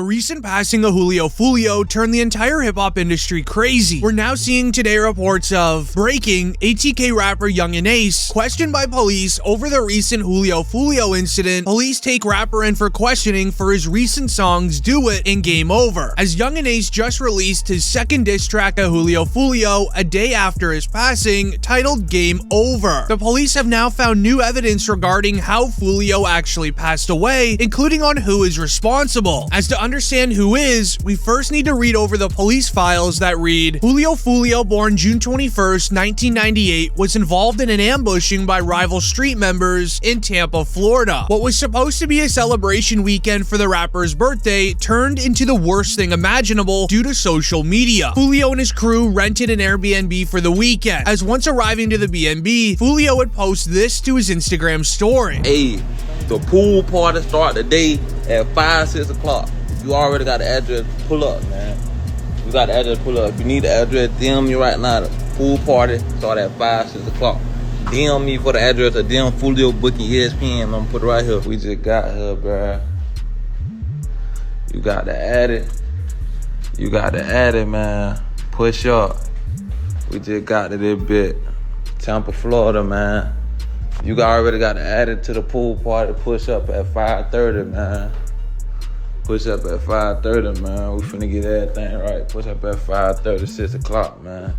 recent passing of Julio Foolio turned the entire hip-hop industry crazy. We're now seeing today reports of breaking ATK rapper Yungeen Ace questioned by police over the recent Julio Foolio incident. Police take rapper in for questioning for his recent songs Do It and Game Over, as Yungeen Ace just released his second diss track of Julio Foolio a day after his passing, titled Game Over. The police have now found new evidence regarding how Foolio actually passed away, including on who is responsible. As to understand who is, we first need to read over the police files that read, Julio Foolio, born June 21st, 1998, was involved in an ambushing by rival street members in Tampa, Florida. What was supposed to be a celebration weekend for the rapper's birthday turned into the worst thing imaginable due to social media. Foolio and his crew rented an Airbnb for the weekend, as once arriving to the B&B, Foolio would post this to his Instagram story. Hey, the pool party start today at 5, 6 o'clock. You already got the address, pull up, man. You got the address, pull up. If you need the address, DM me right now. The pool party start at 5, 6 o'clock. DM me for the address or DM Foolio booking ESPN. I'm gonna put it right here. We just got here, bruh. You got to add it. You got to add it, man. Push up. We just got to this bit. Tampa, Florida, man. You already got to add it to the pool party. Push up at 5:30, man. Push up at 5:30, man. We finna get everything right. Push up at 5:30, 6 o'clock, man.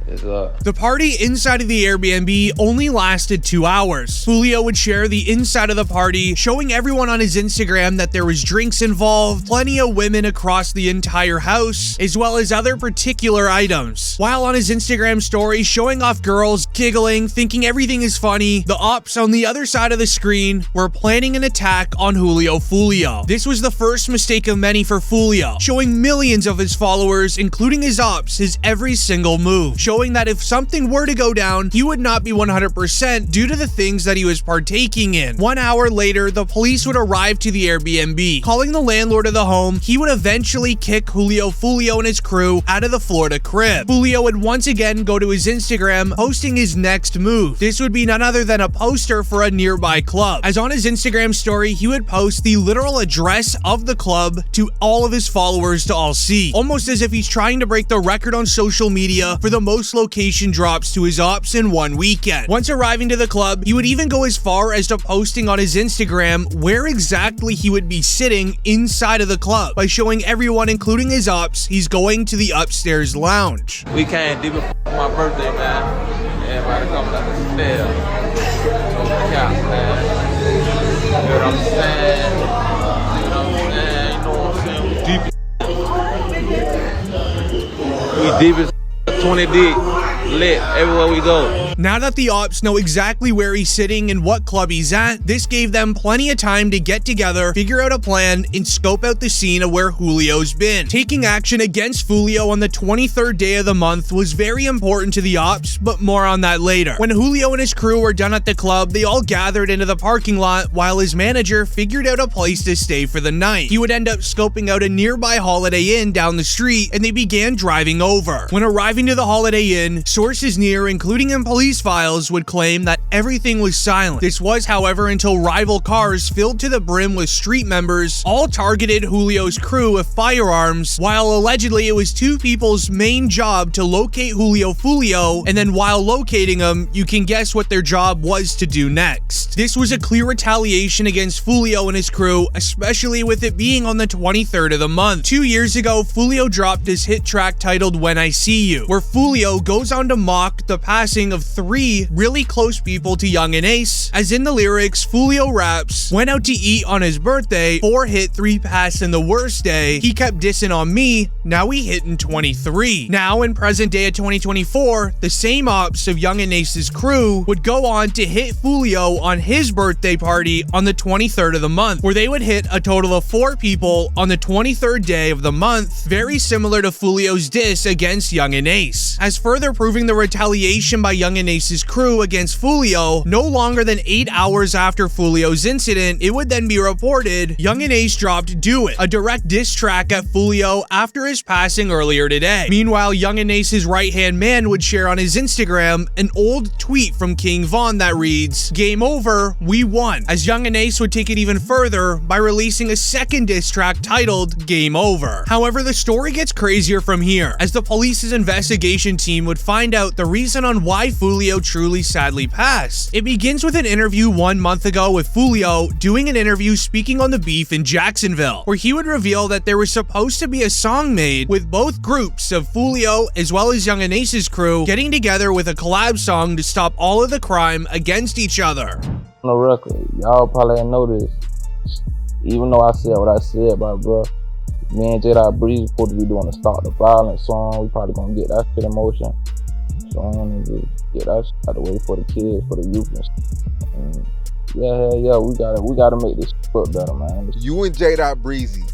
It's up. The party inside of the Airbnb only lasted 2 hours. Foolio would share the inside of the party, showing everyone on his Instagram that there was drinks involved, plenty of women across the entire house, as well as other particular items. While on his Instagram story showing off girls, giggling, thinking everything is funny, the ops on the other side of the screen were planning an attack on Julio Foolio. This was the first mistake of many for Foolio, showing millions of his followers, including his ops, his every single move, showing that if something were to go down, he would not be 100% due to the things that he was partaking in. 1 hour later, the police would arrive to the Airbnb. Calling the landlord of the home, he would eventually kick Julio Foolio and his crew out of the Florida crib. Foolio would once again go to his Instagram, posting his next move. This would be none other than a poster for a nearby club, as on his Instagram story, he would post the literal address of the club to all of his followers to all see, almost as if he's trying to break the record on social media for the most location drops to his ops in one weekend. Once arriving to the club, he would even go as far as to posting on his Instagram where exactly he would be sitting inside of the club by showing everyone, including his ops, he's going to the upstairs lounge. We came deep for my birthday, man. Everybody comes up the stairs. On the couch, man. You know what I'm saying? You know what I'm saying? You know what I'm saying? We deep as 20 deep, lit everywhere we go. Now that the ops know exactly where he's sitting and what club he's at, this gave them plenty of time to get together, figure out a plan, and scope out the scene of where Julio's been. Taking action against Foolio on the 23rd day of the month was very important to the ops, but more on that later. When Julio and his crew were done at the club, they all gathered into the parking lot while his manager figured out a place to stay for the night. He would end up scoping out a nearby Holiday Inn down the street, and they began driving over. When arriving to the Holiday Inn, sources near, including in police files, would claim that everything was silent. This was, however, until rival cars filled to the brim with street members all targeted Julio's crew with firearms, while allegedly it was two people's main job to locate Julio Foolio, and then while locating him, you can guess what their job was to do next. This was a clear retaliation against Foolio and his crew, especially with it being on the 23rd of the month. 2 years ago, Foolio dropped his hit track titled When I See You, where Foolio goes on to mock the passing of 3 really close people to Yungeen Ace, as in the lyrics, Foolio raps, went out to eat on his birthday, 4 hit, 3 pass in the worst day, he kept dissing on me, now we hitting 23. Now in present day of 2024, the same ops of Yungeen Ace's crew would go on to hit Foolio on his birthday party on the 23rd of the month, where they would hit a total of 4 people on the 23rd day of the month, very similar to Foolio's diss against Yungeen Ace. As further proving the retaliation by Yungeen Yungeen Ace's crew against Foolio. No longer than 8 hours after Foolio's incident, it would then be reported Yungeen Ace dropped Do It, a direct diss track at Foolio after his passing earlier today. Meanwhile, Yungeen Ace's right-hand man would share on his Instagram an old tweet from King Von that reads, "Game over, we won," as Yungeen Ace would take it even further by releasing a second diss track titled Game Over. However, the story gets crazier from here, as the police's investigation team would find out the reason on why Foolio truly sadly passed. It begins with an interview 1 month ago with Foolio doing an interview speaking on the beef in Jacksonville, where he would reveal that there was supposed to be a song made with both groups of Foolio as well as Yungeen Ace's crew getting together with a collab song to stop all of the crime against each other. On the record, y'all probably ain't know this. Even though I said what I said, bro, me and J. Breeze supposed to be doing a Stop the Violence song. We probably gonna get that shit in motion. So I'm gonna just get that shit out the way for the kids, for the youth and shit. And yeah, we gotta make this look better, man. You and J. Breezy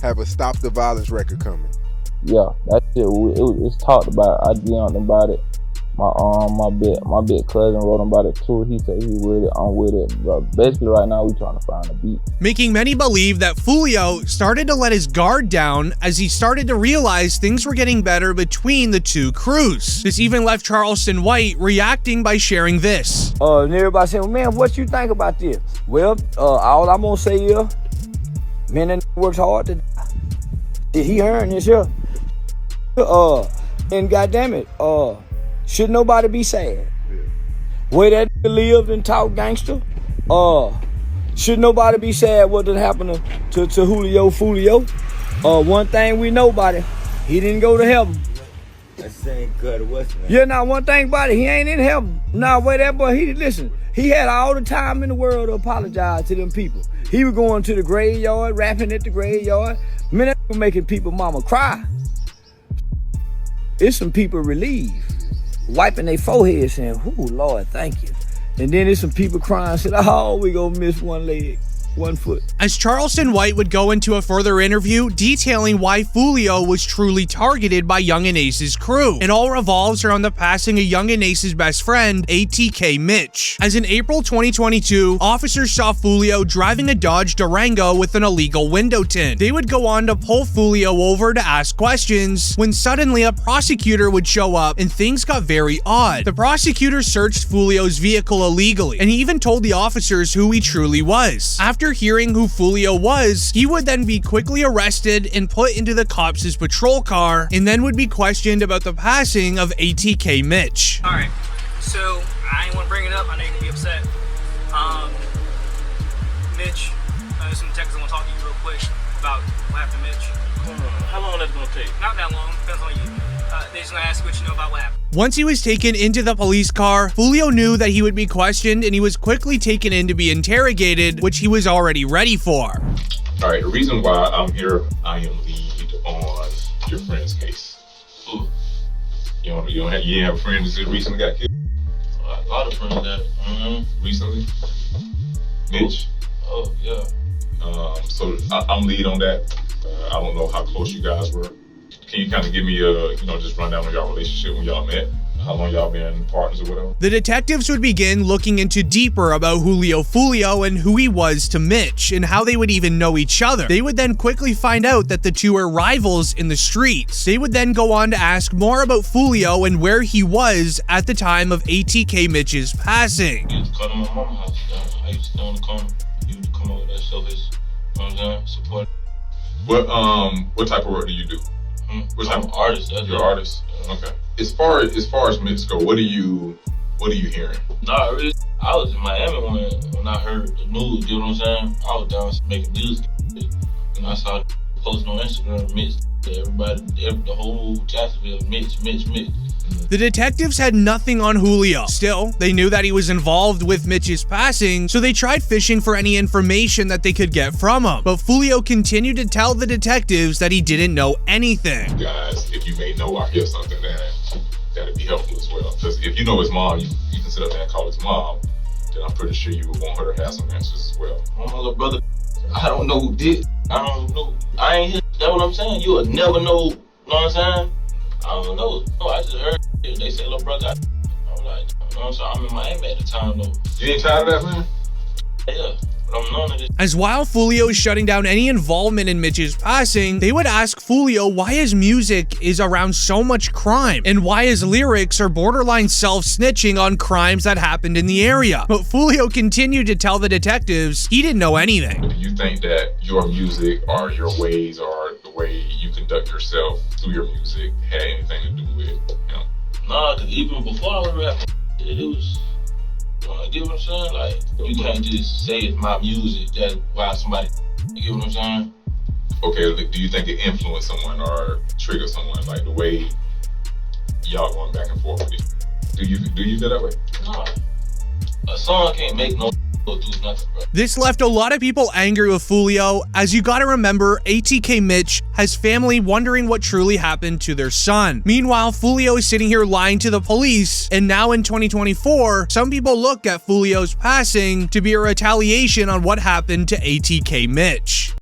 have a Stop the Violence record coming. Yeah, that shit, it's talked about. I DM'd about it. My big cousin wrote about it too. He said he with it, I'm with it. But basically right now we trying to find a beat. Making many believe that Foolio started to let his guard down as he started to realize things were getting better between the two crews. This even left Charleston White reacting by sharing this. And everybody saying, well, man, what you think about this? Well, all I'm gonna say is, man, that works hard to die. Did he earn this here? And goddamn it, should nobody be sad? Way that nigga lived and talk gangster, should nobody be sad what did happen to Julio Foolio? One thing we know about it, he didn't go to heaven. That same cut, what's that? Yeah, now one thing about it, he ain't in heaven. Nah, wait, that boy, listen, he had all the time in the world to apologize to them people. He was going to the graveyard, rapping at the graveyard. Man, that was making people mama cry. It's some people relieved, wiping their forehead saying, "Ooh, Lord, thank you." And then there's some people crying, said, "Oh, we gonna miss one leg, one foot." As Charleston White would go into a further interview detailing why Foolio was truly targeted by Yungeen Ace's crew. It all revolves around the passing of Yungeen Ace's best friend, ATK Mitch. As in April 2022, officers saw Foolio driving a Dodge Durango with an illegal window tint. They would go on to pull Foolio over to ask questions, when suddenly a prosecutor would show up and things got very odd. The prosecutor searched Foolio's vehicle illegally, and he even told the officers who he truly was. After hearing who Foolio was, he would then be quickly arrested and put into the cops' patrol car, and then would be questioned about the passing of ATK Mitch. Alright, so I ain't want to bring it up, I know you're going to be upset. Mitch, there's some texts I want to talk to you real quick about what happened to Mitch. How long that's gonna take? Not that long, depends on you. They're just going to ask you what you know about what happened. Once he was taken into the police car, Foolio knew that he would be questioned, and he was quickly taken in to be interrogated, which he was already ready for. All right, the reason why I'm here, I am lead on your friend's case. Ooh, You ain't have a friend that recently got killed? a lot of friends that, Recently? Mitch? oh yeah. So I'm lead on that. I don't know how close you guys were. Can you kind of give me a, just run down on y'all relationship when y'all met? How long y'all been partners or whatever? The detectives would begin looking into deeper about Julio Foolio and who he was to Mitch, and how they would even know each other. They would then quickly find out that the two are rivals in the streets. They would then go on to ask more about Foolio and where he was at the time of ATK Mitch's passing. He used to come to my mama's house. I used to stay on the corner. He used to come over there, show his, support. What type of work do you do? What type of artist? You're an artist. Okay. As far as Mitch go, what are you hearing? Nah, really, I was in Miami when I heard the news. You know what I'm saying? I was down making music, and I saw posting on Instagram, Mitch. Everybody, the whole Jacksonville, Mitch. The detectives had nothing on Julio. Still, they knew that he was involved with Mitch's passing, so they tried fishing for any information that they could get from him. But Foolio continued to tell the detectives that he didn't know anything. Guys, if you may know or hear something, that'd be helpful as well. Because if you know his mom, you can sit up there and call his mom, then I'm pretty sure you would want her to have some answers as well. My little brother, I don't know who did. I don't know. I ain't here. That's what I'm saying. You will never know. You know what I'm saying? I don't know. No, I just heard they say, little brother. I'm like, know, so I'm in Miami at the time though. You ain't tired of that, man? Yeah, but I'm none of this. As while Foolio is shutting down any involvement in Mitch's passing, they would ask Foolio why his music is around so much crime and why his lyrics are borderline self-snitching on crimes that happened in the area. But Foolio continued to tell the detectives he didn't know anything. Do you think that your music or your ways or the way you conduct yourself through your music had anything to do with him? Nah, cause even before I was rapping, it was, you get what I'm saying? Like, you can't just say it's my music, that's why somebody, you get what I'm saying? Okay, do you think it influenced someone or triggered someone, like the way y'all going back and forth with it? Do you feel that way? Nah, a song can't make no do nothing, bro. This left a lot of people angry with Foolio, as you gotta remember, ATK Mitch has family wondering what truly happened to their son. Meanwhile, Foolio is sitting here lying to the police, and now in 2024, some people look at Foolio's passing to be a retaliation on what happened to ATK Mitch.